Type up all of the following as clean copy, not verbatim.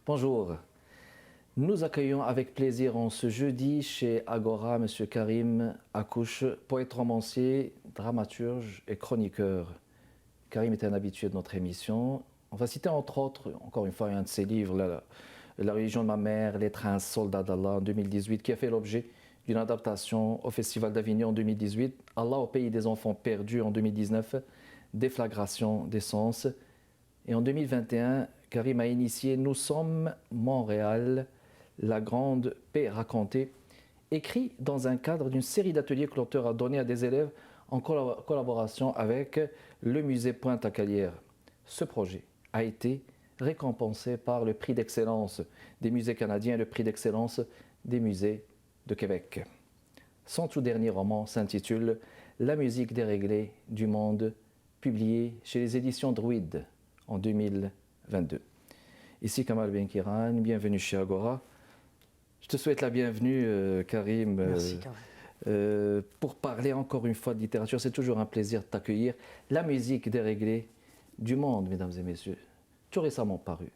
Bonjour. Nous accueillons avec plaisir en ce jeudi chez Agora M. Karim Akouche, poète romancier, dramaturge et chroniqueur. Karim est un habitué de notre émission. On va citer entre autres, encore une fois, un de ses livres, La religion de ma mère, Les trains soldats d'Allah en 2018, qui a fait l'objet d'une adaptation au Festival d'Avignon en 2018, Allah au pays des enfants perdus en 2019, Déflagration des sens. Et en 2021, Karim a initié Nous sommes Montréal, la grande paix racontée, écrit dans un cadre d'une série d'ateliers que l'auteur a donné à des élèves en collaboration avec le musée Pointe-à-Calière. Ce projet a été récompensé par le prix d'excellence des musées canadiens et le prix d'excellence des musées de Québec. Son tout dernier roman s'intitule La musique déréglée du monde, publié chez les éditions Druide en 2022. Ici Kamal Benkiran, bienvenue chez Agora. Je te souhaite la bienvenue, Karim. Merci, Karim. Pour parler encore une fois de littérature, c'est toujours un plaisir de t'accueillir. La musique déréglée du monde, mesdames et messieurs, tout récemment paru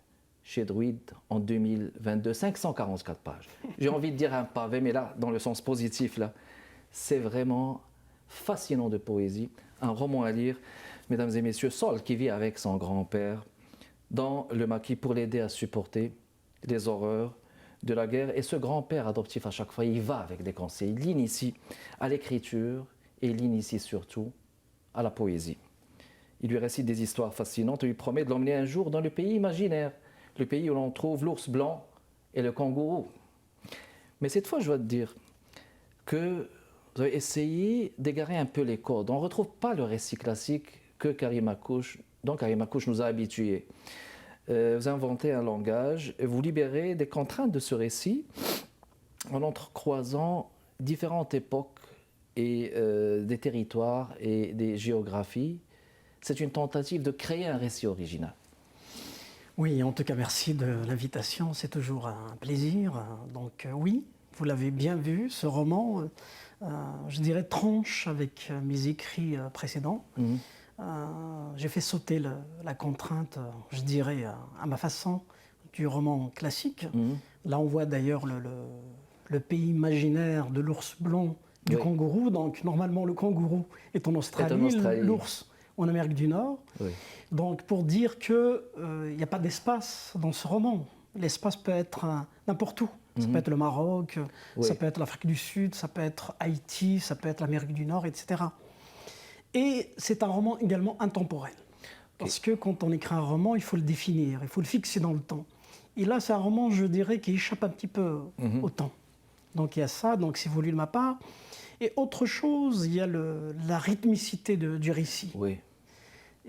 chez Druide en 2022, 544 pages. J'ai envie de dire un pavé, mais là, dans le sens positif, là, c'est vraiment fascinant de poésie. Un roman à lire, mesdames et messieurs, Sol qui vit avec son grand-père dans le maquis pour l'aider à supporter les horreurs de la guerre. Et ce grand-père adoptif, à chaque fois, il va avec des conseils. Il l'initie à l'écriture et il l'initie surtout à la poésie. Il lui récite des histoires fascinantes et lui promet de l'emmener un jour dans le pays imaginaire, le pays où l'on trouve l'ours blanc et le kangourou. Mais cette fois, je dois te dire que vous avez essayé d'égarer un peu les codes. On ne retrouve pas le récit classique que Karim Akouche, dont Karim Akouche nous a habitués. Vous inventez un langage et vous libérez des contraintes de ce récit en entrecroisant différentes époques et des territoires et des géographies. C'est une tentative de créer un récit original. Oui, en tout cas, merci de l'invitation. C'est toujours un plaisir. Donc oui, vous l'avez bien vu, ce roman, je dirais, tranche avec mes écrits précédents. J'ai fait sauter la contrainte, je dirais, à ma façon, du roman classique. Là, on voit d'ailleurs le pays imaginaire de l'ours blanc, du kangourou. Donc, normalement, le kangourou est en Australie, l'ours en Amérique du Nord. Oui. Donc, pour dire qu'il n'y a pas d'espace dans ce roman. L'espace peut être n'importe où. Ça peut être le Maroc, ça peut être l'Afrique du Sud, ça peut être Haïti, ça peut être l'Amérique du Nord, etc. Et c'est un roman également intemporel. Parce que quand on écrit un roman, il faut le définir, il faut le fixer dans le temps. Et là, c'est un roman, je dirais, qui échappe un petit peu au temps. Donc il y a ça, donc c'est voulu de ma part. Et autre chose, il y a la rythmicité du récit. Oui.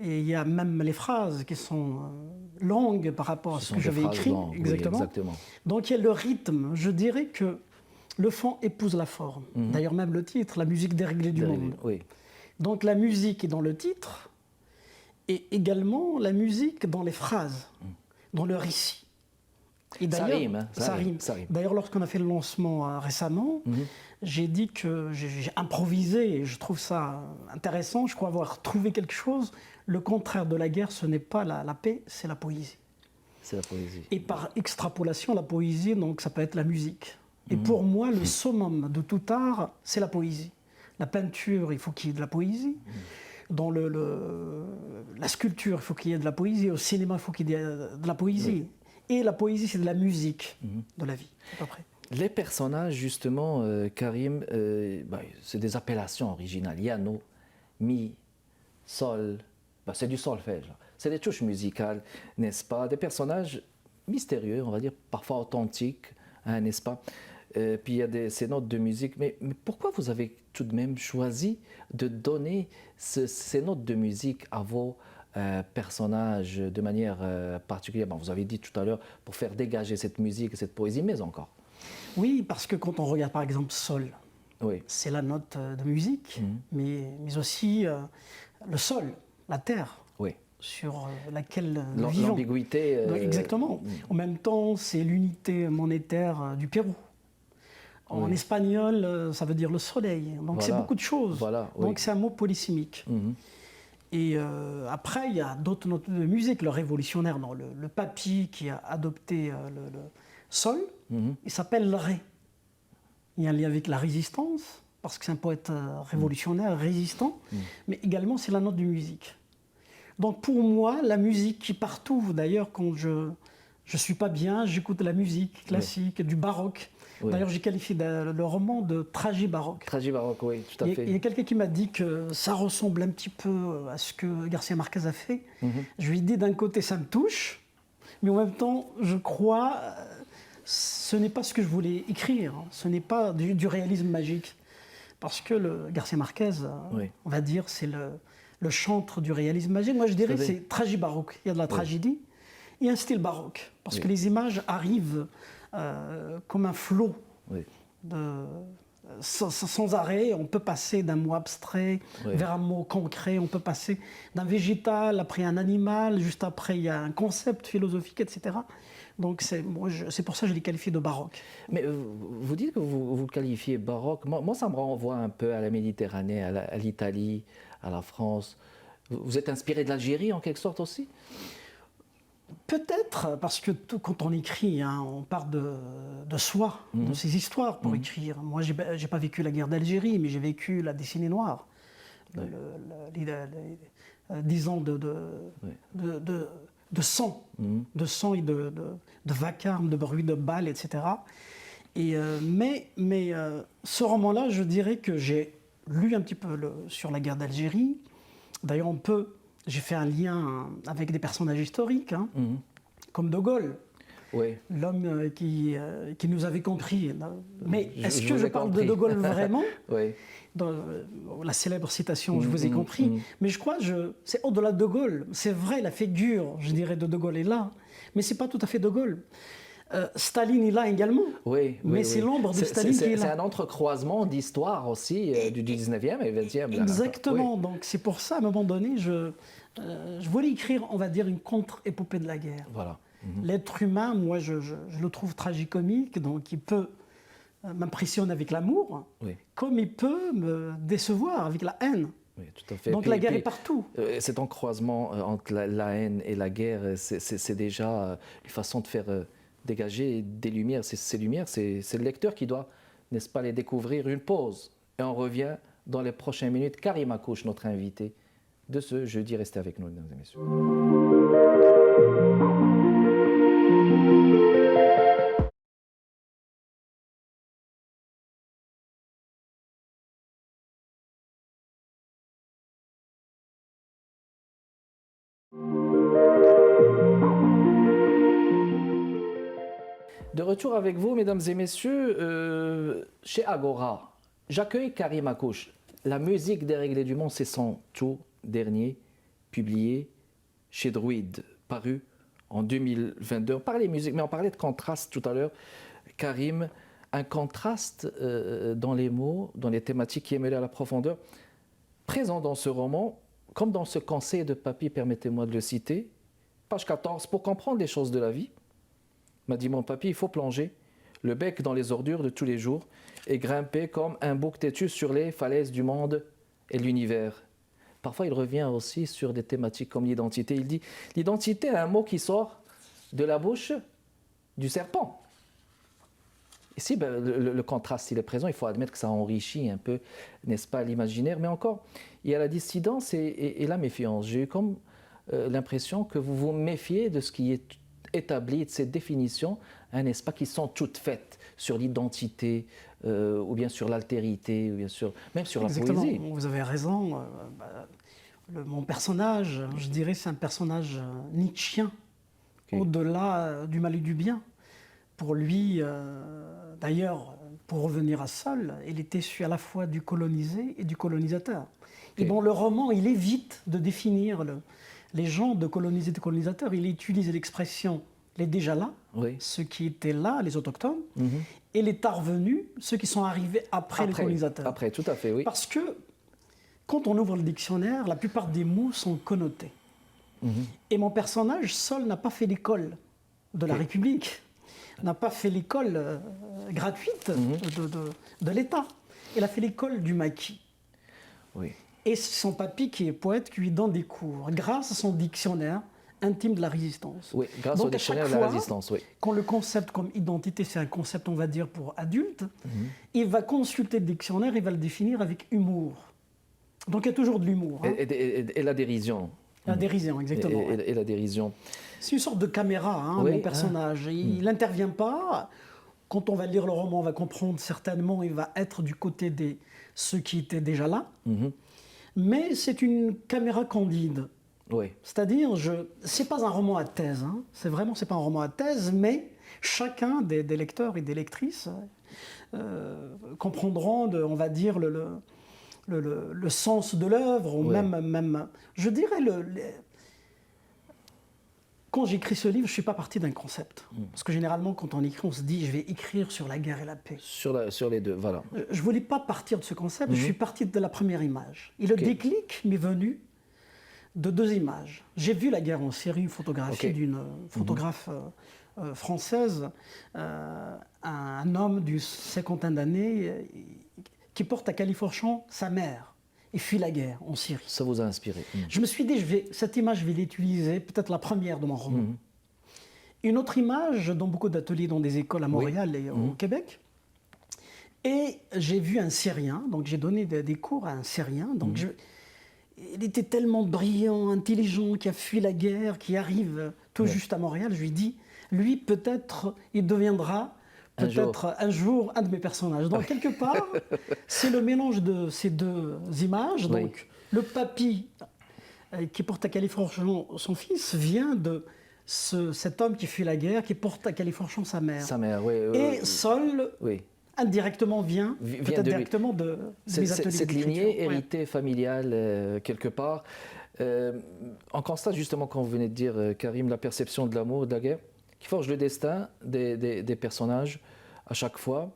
Et il y a même les phrases qui sont longues par rapport à ce que j'avais écrit. Longues, exactement. Oui, exactement. Donc il y a le rythme. Je dirais que le fond épouse la forme. D'ailleurs, même le titre, La musique déréglée du monde. Oui. Donc la musique est dans le titre et également la musique dans les phrases, dans le récit. Et Ça rime, hein, ça rime. D'ailleurs, lorsqu'on a fait le lancement récemment, j'ai dit que j'ai improvisé et je trouve ça intéressant. Je crois avoir trouvé quelque chose. Le contraire de la guerre, ce n'est pas la paix, c'est la poésie. C'est la poésie. Et par extrapolation, la poésie, donc ça peut être la musique. Et pour moi, le summum de tout art, c'est la poésie. La peinture, il faut qu'il y ait de la poésie. Dans la sculpture, il faut qu'il y ait de la poésie. Au cinéma, il faut qu'il y ait de la poésie. Oui. Et la poésie, c'est de la musique de la vie, à peu près. Les personnages, justement, Karim, c'est des appellations originales. Yano, mi, sol, c'est du solfège. C'est des touches musicales, n'est-ce pas? Des personnages mystérieux, on va dire, parfois authentiques, hein, n'est-ce pas? Puis il y a ces notes de musique. Mais pourquoi vous avez tout de même choisi de donner ces notes de musique à vos personnages de manière particulière? Vous avez dit tout à l'heure, pour faire dégager cette musique, cette poésie, mais encore. Oui, parce que quand on regarde par exemple Sol, c'est la note de musique, mais aussi le sol, la terre. Sur laquelle nous vivons. L'ambiguïté. Exactement. En même temps, c'est l'unité monétaire du Pérou. En espagnol, ça veut dire le soleil. Donc c'est beaucoup de choses. Donc c'est un mot polysémique. Et après, il y a d'autres notes de musique, le révolutionnaire, non, le papy qui a adopté le sol, il s'appelle le ré. Il y a un lien avec la résistance, parce que c'est un poète révolutionnaire, résistant, mais également c'est la note de musique. Donc pour moi, la musique qui partout, d'ailleurs quand je suis pas bien, j'écoute de la musique classique, du baroque. Oui. D'ailleurs, j'ai qualifié le roman de tragibaroque. Tragibaroque, oui, tout à fait. Il y a quelqu'un qui m'a dit que ça ressemble un petit peu à ce que Garcia Marquez a fait. Je lui ai dit, d'un côté, ça me touche, mais en même temps, je crois, ce n'est pas ce que je voulais écrire. Ce n'est pas du réalisme magique. Parce que Garcia Marquez, on va dire, c'est le chantre du réalisme magique. Moi, je dirais que c'est tragibaroque. Il y a de la tragédie et un style baroque. Parce que les images arrivent comme un flot, sans arrêt. On peut passer d'un mot abstrait vers un mot concret, on peut passer d'un végétal, après un animal, juste après il y a un concept philosophique, etc. Donc c'est pour ça que je l'ai qualifié de baroque. Mais vous dites que vous le qualifiez baroque. Moi, ça me renvoie un peu à la Méditerranée, à l'Italie, à la France. Vous êtes inspiré de l'Algérie en quelque sorte aussi ? Peut-être, parce que quand on écrit, on part de soi, de ses histoires pour écrire. Moi, je n'ai pas vécu la guerre d'Algérie, mais j'ai vécu la décennie noire. 10 ans de sang, de sang et de vacarme, de bruit de balles, etc. Mais ce roman-là, je dirais que j'ai lu un petit peu sur la guerre d'Algérie. D'ailleurs, j'ai fait un lien avec des personnages historiques, comme De Gaulle, l'homme qui nous avait compris. Mais est-ce que je parle de Gaulle vraiment ? Dans la célèbre citation « Je vous ai compris ». Mais je crois que c'est au-delà de De Gaulle. C'est vrai, la figure, je dirais, de Gaulle est là, mais ce n'est pas tout à fait De Gaulle. Staline est là également, mais c'est l'ombre de Staline qui est là. C'est un entrecroisement d'histoire aussi du 19e et 20e. Exactement, donc c'est pour ça, à un moment donné, je voulais écrire, on va dire, une contre-épopée de la guerre. Voilà. L'être humain, moi, je le trouve tragicomique, donc il peut m'impressionner avec l'amour, comme il peut me décevoir avec la haine. Oui, tout à fait. Donc la guerre est partout. Cet encroisement entre la haine et la guerre, c'est déjà une façon de faire dégager des lumières. Ces lumières, c'est le lecteur qui doit, n'est-ce pas, les découvrir. Une pause. Et on revient dans les prochaines minutes. Karim Akouche, notre invité de ce jeudi. Restez avec nous, mesdames et messieurs. De retour avec vous, mesdames et messieurs, chez Agora, j'accueille Karim Akouche. La musique déréglée du monde, c'est son tout dernier, publié chez Druide, paru en 2022. On parlait musique, mais on parlait de contraste tout à l'heure. Karim, un contraste dans les mots, dans les thématiques qui est mêlé à la profondeur, présent dans ce roman, comme dans ce conseil de papy, permettez-moi de le citer, page 14, pour comprendre les choses de la vie. M'a dit mon papy, il faut plonger le bec dans les ordures de tous les jours et grimper comme un bouc têtu sur les falaises du monde et l'univers. Parfois, il revient aussi sur des thématiques comme l'identité. Il dit, l'identité est un mot qui sort de la bouche du serpent. Ici, le contraste, il est présent. Il faut admettre que ça enrichit un peu, n'est-ce pas, l'imaginaire. Mais encore, il y a la dissidence et la méfiance. J'ai eu comme l'impression que vous vous méfiez de ce qui est établi, de ces définitions, n'est-ce pas, qui sont toutes faites sur l'identité, ou bien sur l'altérité, ou bien sur, même sur la poésie. Vous avez raison. Mon personnage, je dirais, c'est un personnage nietzschien, au-delà du mal et du bien. Pour lui, d'ailleurs, pour revenir à Sol, il était issu à la fois du colonisé et du colonisateur. Et bon, le roman, il évite de définir les gens de colonisés et de colonisateurs. Il utilise l'expression les déjà là, ceux qui étaient là, les autochtones, et les tard venus, ceux qui sont arrivés après les colonisateurs. Après, tout à fait, oui. Parce que quand on ouvre le dictionnaire, la plupart des mots sont connotés. Et mon personnage, Sol, n'a pas fait l'école de la République, n'a pas fait l'école gratuite de l'État. Il a fait l'école du maquis. Et c'est son papy qui est poète qui lui donne des cours grâce à son dictionnaire intime de la résistance. Oui, grâce Donc, au à chaque dictionnaire de la fois, résistance, oui. quand le concept comme identité, c'est un concept, on va dire, pour adultes, il va consulter le dictionnaire, il va le définir avec humour. Donc il y a toujours de l'humour. Hein. Et la dérision. La dérision, exactement. Ouais. Et la dérision. C'est une sorte de caméra, hein, Oui, mon personnage. Il n'intervient pas. Quand on va lire le roman, on va comprendre certainement, il va être du côté de ceux qui étaient déjà là. Mais c'est une caméra candide. Oui. C'est-à-dire, c'est pas un roman à thèse. Hein. C'est pas un roman à thèse, mais chacun des lecteurs et des lectrices comprendront, on va dire, le sens de l'œuvre, ou même, je dirais, quand j'écris ce livre, je ne suis pas parti d'un concept. Parce que généralement, quand on écrit, on se dit, je vais écrire sur la guerre et la paix. Sur les deux, voilà. Je ne voulais pas partir de ce concept, je suis parti de la première image. Et le déclic m'est venu de deux images. J'ai vu la guerre en Syrie, une photographie d'une photographe française, un homme d'une cinquantaine d'années qui porte à califourchon sa mère et fuit la guerre en Syrie. Ça vous a inspiré. Je me suis dit, cette image, je vais l'utiliser, peut-être la première de mon roman. Une autre image, dans beaucoup d'ateliers dans des écoles à Montréal et au Québec. Et j'ai vu un Syrien, donc j'ai donné des cours à un Syrien. Donc il était tellement brillant, intelligent, qui a fui la guerre, qui arrive tout juste à Montréal. Je lui dis, lui, peut-être, il deviendra peut-être un jour un de mes personnages. Donc, quelque part, c'est le mélange de ces deux images. Donc, le papy qui porte à califourchon son fils vient de cet homme qui fuit la guerre, qui porte à califourchon sa mère. Sa mère, oui. Et Sol, indirectement, vient peut-être directement de mes ateliers. Cette lignée héritée familiale, quelque part. On constate justement, quand vous venez de dire, Karim, la perception de l'amour, de la guerre, qui forge le destin des personnages à chaque fois.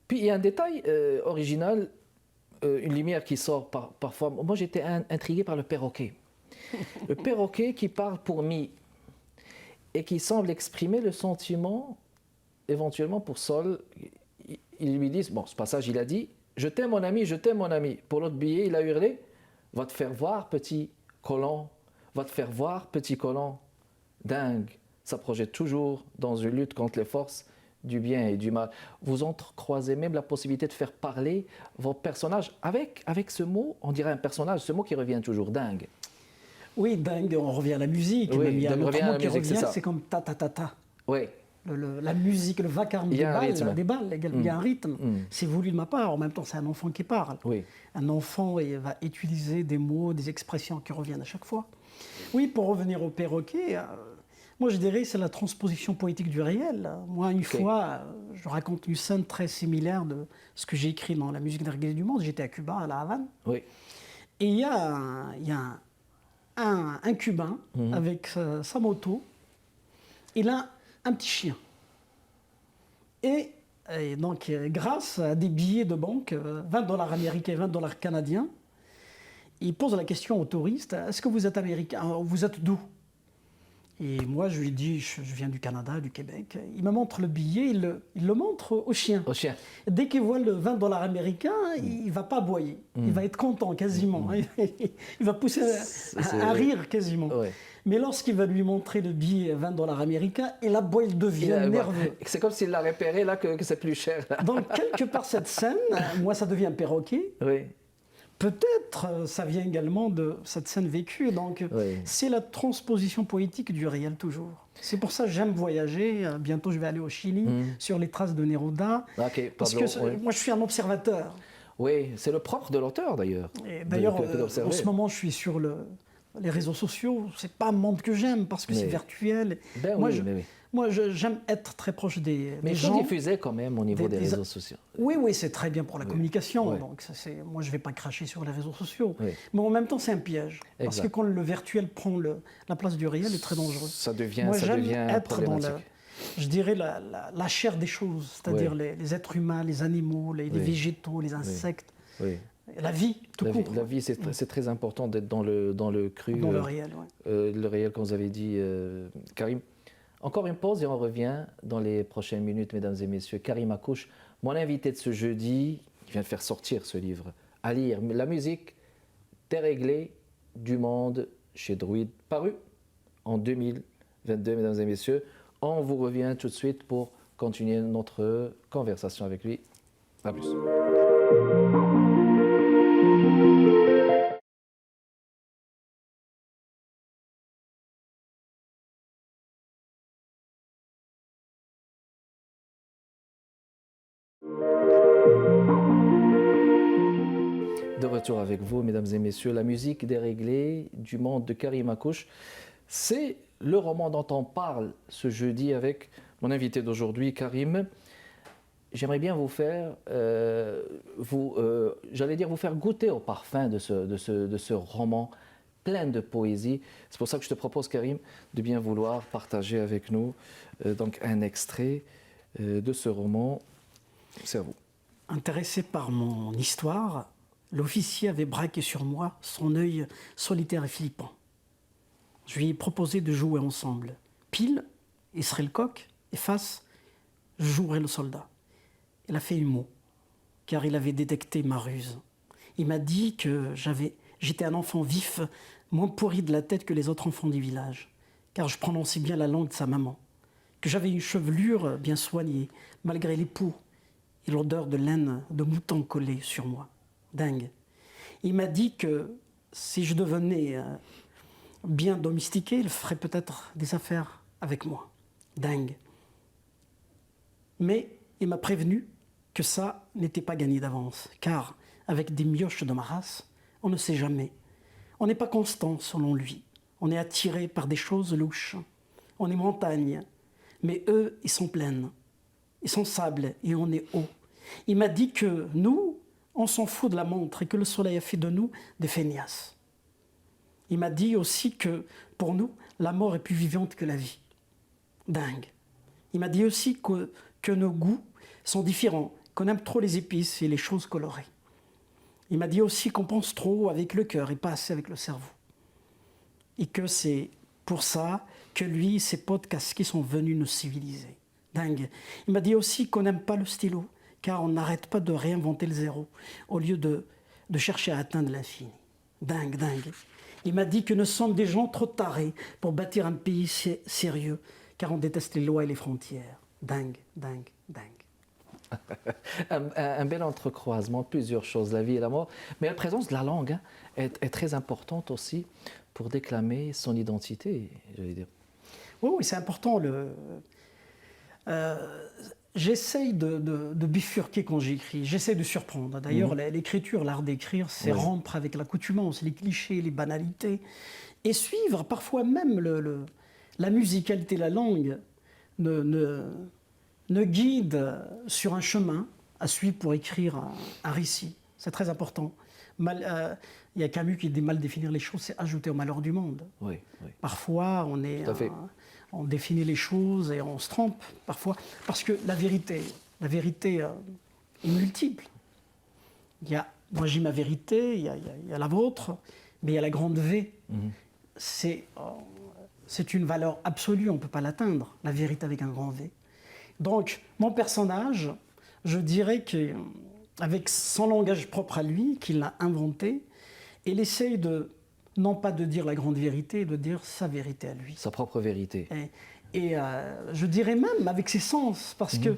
Puis il y a un détail original, une lumière qui sort parfois. Moi, j'étais intrigué par le perroquet. Le perroquet qui parle pour Mi et qui semble exprimer le sentiment, éventuellement pour Sol. Ils lui disent, bon, ce passage, il a dit « Je t'aime mon ami, je t'aime mon ami ». Pour l'autre billet, il a hurlé « Va te faire voir, petit colon, va te faire voir, petit colon ». Dingue, ça projette toujours dans une lutte contre les forces du bien et du mal. Vous entrecroisez même la possibilité de faire parler vos personnages avec ce mot, on dirait un personnage, ce mot qui revient toujours, dingue. Oui, dingue, on revient à la musique. Oui, il y a un autre mot qui revient, c'est comme ta-ta-ta-ta. Oui. La musique, le vacarme des balles, il y a un rythme. C'est voulu de ma part. En même temps, c'est un enfant qui parle. Oui. Un enfant va utiliser des mots, des expressions qui reviennent à chaque fois. Oui, pour revenir au perroquet, moi je dirais c'est la transposition poétique du réel. Moi, une fois, je raconte une scène très similaire de ce que j'ai écrit dans La musique d'Arguez du monde. J'étais à Cuba, à La Havane. Oui. Et il y a un Cubain avec sa moto. Il a un petit chien. Et donc, grâce à des billets de banque, 20 $ américains, 20 $ canadiens, il pose la question aux touristes, est-ce que vous êtes américain? Vous êtes d'où? Et moi, je lui dis, je viens du Canada, du Québec. Il me montre le billet, il le montre au chien. Au chien. Dès qu'il voit le 20 $ américain, il ne va pas aboyer. Il va être content quasiment. Il va pousser un rire quasiment. Ouais. Mais lorsqu'il va lui montrer le billet 20 $ américain, et là, il devient nerveux. C'est comme s'il l'a repéré là que c'est plus cher. Là. Donc, quelque part, cette scène, moi, ça devient un perroquet. Oui. Peut-être ça vient également de cette scène vécue. Donc, c'est la transposition poétique du réel toujours. C'est pour ça que j'aime voyager. Bientôt, je vais aller au Chili, sur les traces de Neruda. Okay, parce que moi, je suis un observateur. Oui, c'est le propre de l'auteur d'ailleurs. D'ailleurs, en ce moment, je suis sur les réseaux sociaux. C'est pas un monde que j'aime parce que c'est virtuel. Ben moi, j'aime être très proche des gens. Mais il faut diffuser quand même au niveau des réseaux sociaux. Oui, c'est très bien pour la communication. Donc, moi, je ne vais pas cracher sur les réseaux sociaux. Mais en même temps, c'est un piège. Exact. Parce que quand le virtuel prend la place du réel, c'est très dangereux. Ça devient, moi, j'aime être dans je dirais la chair des choses, c'est-à-dire les êtres humains, les animaux, les végétaux, les insectes. La vie, tout court. La vie, c'est très important d'être dans le cru. Dans le réel, le réel, comme vous avez dit, Karim. Encore une pause et on revient dans les prochaines minutes, mesdames et messieurs. Karim Akouche, mon invité de ce jeudi, qui vient de faire sortir ce livre, à lire. La musique déréglé du monde chez Druide, paru en 2022, mesdames et messieurs. On vous revient tout de suite pour continuer notre conversation avec lui. À plus. De retour avec vous, mesdames et messieurs, la musique déréglée du monde de Karim Akouche. C'est le roman dont on parle ce jeudi avec mon invité d'aujourd'hui, Karim. J'aimerais bien vous faire, j'allais dire vous faire goûter au parfum de ce roman plein de poésie. C'est pour ça que je te propose, Karim, de bien vouloir partager avec nous donc un extrait de ce roman. C'est à vous. Intéressé par mon histoire, l'officier avait braqué sur moi son œil solitaire et flippant. Je lui ai proposé de jouer ensemble. Pile, il serait le coq, et face, je jouerais le soldat. Il a fait une mot, car il avait détecté ma ruse. Il m'a dit que j'étais un enfant vif, moins pourri de la tête que les autres enfants du village, car je prononçais bien la langue de sa maman, que j'avais une chevelure bien soignée, malgré les poux et l'odeur de laine de mouton collée sur moi. Dingue. Il m'a dit que si je devenais bien domestiqué, il ferait peut-être des affaires avec moi. Dingue. Mais il m'a prévenu que ça n'était pas gagné d'avance, car avec des mioches de ma race, on ne sait jamais. On n'est pas constant selon lui. On est attiré par des choses louches. On est montagne, mais eux, ils sont plaines. Ils sont sable et on est haut. Il m'a dit que nous, on s'en fout de la montre et que le soleil a fait de nous des feignasses. Il m'a dit aussi que, pour nous, la mort est plus vivante que la vie. Dingue. Il m'a dit aussi que nos goûts sont différents, qu'on aime trop les épices et les choses colorées. Il m'a dit aussi qu'on pense trop avec le cœur et pas assez avec le cerveau. Et que c'est pour ça que lui et ses potes casqués sont venus nous civiliser. Dingue. Il m'a dit aussi qu'on n'aime pas le stylo, car on n'arrête pas de réinventer le zéro, au lieu de chercher à atteindre l'infini. Dingue, dingue. Il m'a dit que nous sommes des gens trop tarés pour bâtir un pays sérieux, car on déteste les lois et les frontières. Dingue, dingue, dingue. un bel entrecroisement, plusieurs choses, la vie et la mort. Mais la présence de la langue est très importante aussi pour déclamer son identité, j'allais dire. Oui, c'est important. J'essaye de bifurquer quand j'écris, j'essaye de surprendre. D'ailleurs, l'écriture, l'art d'écrire, c'est rompre avec l'accoutumance, les clichés, les banalités, et suivre parfois même la musicalité, la langue, ne guide sur un chemin à suivre pour écrire un récit. C'est très important. Il y a Camus qui dit mal définir les choses, c'est ajouter au malheur du monde. Oui, oui. Parfois, on définit les choses et on se trompe, parfois, parce que la vérité est multiple. Moi j'ai ma vérité, il y a la vôtre, mais il y a la grande V. C'est une valeur absolue, on ne peut pas l'atteindre, la vérité avec un grand V. Donc, mon personnage, je dirais qu'avec son langage propre à lui, qu'il a inventé, il essaye non pas de dire la grande vérité, de dire sa vérité à lui. Sa propre vérité. Et je dirais même avec ses sens, parce que,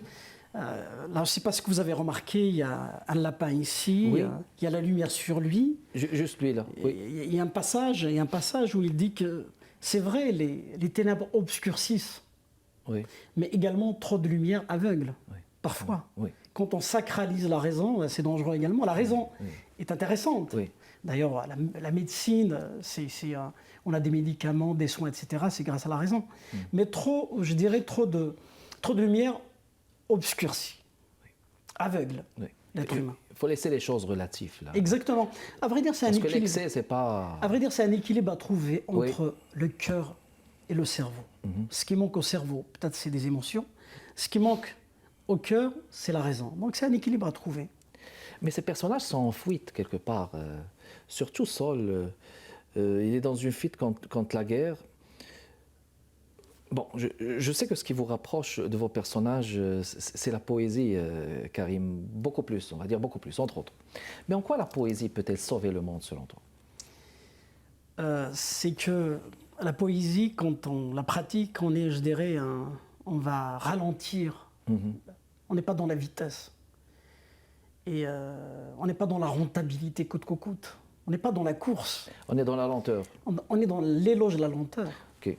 là, je ne sais pas ce que vous avez remarqué, il y a un lapin ici, oui. Il y a la lumière sur lui. Juste lui, là. Oui. Il y a un passage où il dit que c'est vrai, les ténèbres obscurcissent, oui. mais également trop de lumière aveugle, parfois. Oui. Quand on sacralise la raison, c'est dangereux également. La raison est intéressante. Oui. D'ailleurs, la médecine, on a des médicaments, des soins, etc. C'est grâce à la raison. Mais je dirais trop de lumière obscurcie, aveugle l'être humain. Il faut laisser les choses relatives, là. Exactement. À vrai dire, c'est un équilibre. Parce que l'excès, c'est pas... À vrai dire, c'est un équilibre à trouver entre le cœur et le cerveau. Ce qui manque au cerveau, peut-être c'est des émotions. Ce qui manque au cœur, c'est la raison. Donc c'est un équilibre à trouver. Mais ces personnages sont en fuite quelque part. Surtout Saul, il est dans une fuite contre la guerre. Bon, je sais que ce qui vous rapproche de vos personnages, c'est la poésie, Karim. Beaucoup plus, on va dire beaucoup plus, entre autres. Mais en quoi la poésie peut-elle sauver le monde, selon toi? c'est que la poésie, quand on la pratique, on est, je dirais, on va ralentir. On n'est pas dans la vitesse. Et on n'est pas dans la rentabilité coûte que coûte. On n'est pas dans la course. On est dans la lenteur. On est dans l'éloge de la lenteur. Ok.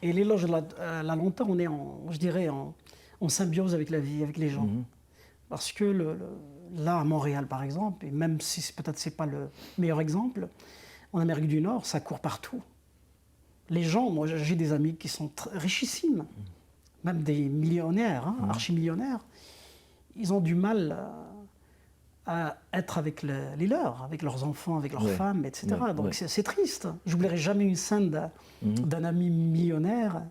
Et l'éloge de la lenteur, on est, je dirais, en symbiose avec la vie, avec les gens. Parce que là, à Montréal, par exemple, et même si peut-être ce n'est pas le meilleur exemple, en Amérique du Nord, ça court partout. Les gens, moi j'ai des amis qui sont richissimes, même des millionnaires, archimillionnaires, ils ont du mal à être avec les leurs, avec leurs enfants, avec leurs femmes, etc. Donc c'est triste. Je n'oublierai jamais une scène d'un ami millionnaire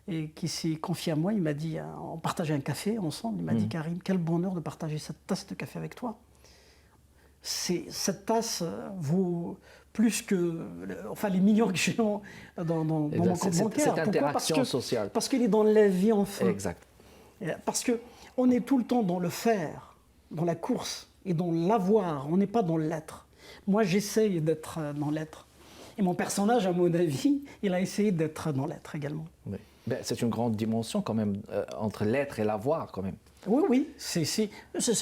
et qui s'est confié à moi. Il m'a dit, on partageait un café ensemble, il m'a dit, Karim, quel bonheur de partager cette tasse de café avec toi. Cette tasse vaut plus que les millions que j'ai dans mon compte bancaire. Cette interaction sociale. Parce qu'il est dans la vie enfin. Exact. Parce qu'on est tout le temps dans le faire, dans la course et dans l'avoir. On n'est pas dans l'être. Moi, j'essaye d'être dans l'être. Et mon personnage, à mon avis, il a essayé d'être dans l'être également. Oui. Ben, c'est une grande dimension quand même, entre l'être et l'avoir quand même. Oui, oui, c'est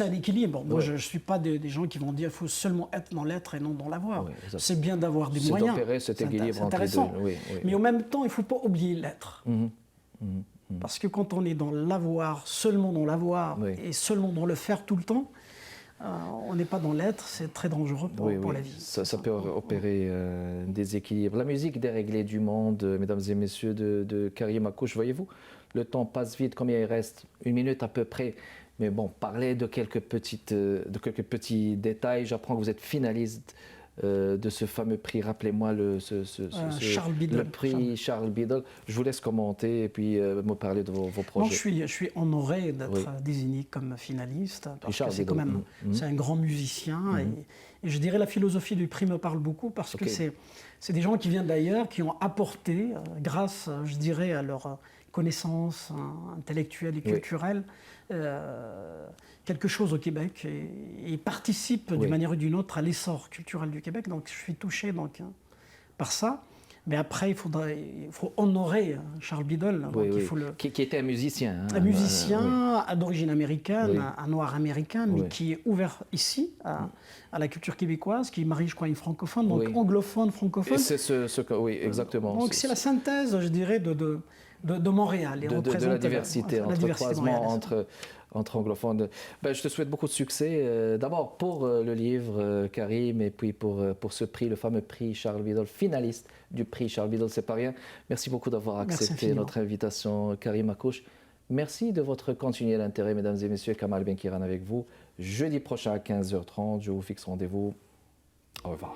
un équilibre. Moi, je ne suis pas des gens qui vont dire qu'il faut seulement être dans l'être et non dans l'avoir. Oui, c'est bien d'avoir des moyens. C'est d'opérer cet équilibre entre les deux. Oui, mais en même temps, il ne faut pas oublier l'être. Parce que quand on est dans l'avoir, seulement dans l'avoir, et seulement dans le faire tout le temps, on n'est pas dans l'être, c'est très dangereux pour la vie. Ça peut opérer des équilibres. La musique déréglée du monde, mesdames et messieurs, de Karim Akouche, voyez-vous, le temps passe vite, combien il reste? 1 minute à peu près. Mais bon, parlez de quelques petits détails. J'apprends que vous êtes finaliste de ce fameux prix. Rappelez-moi le prix Charles Biddle. Je vous laisse commenter et puis me parler de vos projets. Non, je suis honoré d'être désigné comme finaliste. Parce que c'est quand même c'est un grand musicien. Et je dirais la philosophie du prix me parle beaucoup parce que c'est des gens qui viennent d'ailleurs, qui ont apporté, grâce, je dirais, à leur connaissances intellectuelles et culturelles, quelque chose au Québec et participent d'une manière ou d'une autre à l'essor culturel du Québec. Donc je suis touché par ça. Mais après, il faut honorer Charles Biddle, qui était un musicien. Un musicien d'origine américaine, un noir américain, mais qui est ouvert ici à la culture québécoise, qui marie, je crois, une francophone, donc anglophone, francophone. Et c'est oui, exactement. Donc c'est la synthèse, je dirais, de Montréal. Et de la diversité, entre croisement entre anglophones. Ben, je te souhaite beaucoup de succès. D'abord pour le livre, Karim, et puis pour ce prix, le fameux prix Charles Biddle, finaliste du prix Charles Biddle, c'est pas rien. Merci beaucoup d'avoir accepté notre invitation, Karim Akouche. Merci de votre continuel intérêt, mesdames et messieurs. Kamal Benkiran avec vous. Jeudi prochain à 15h30, je vous fixe rendez-vous. Au revoir.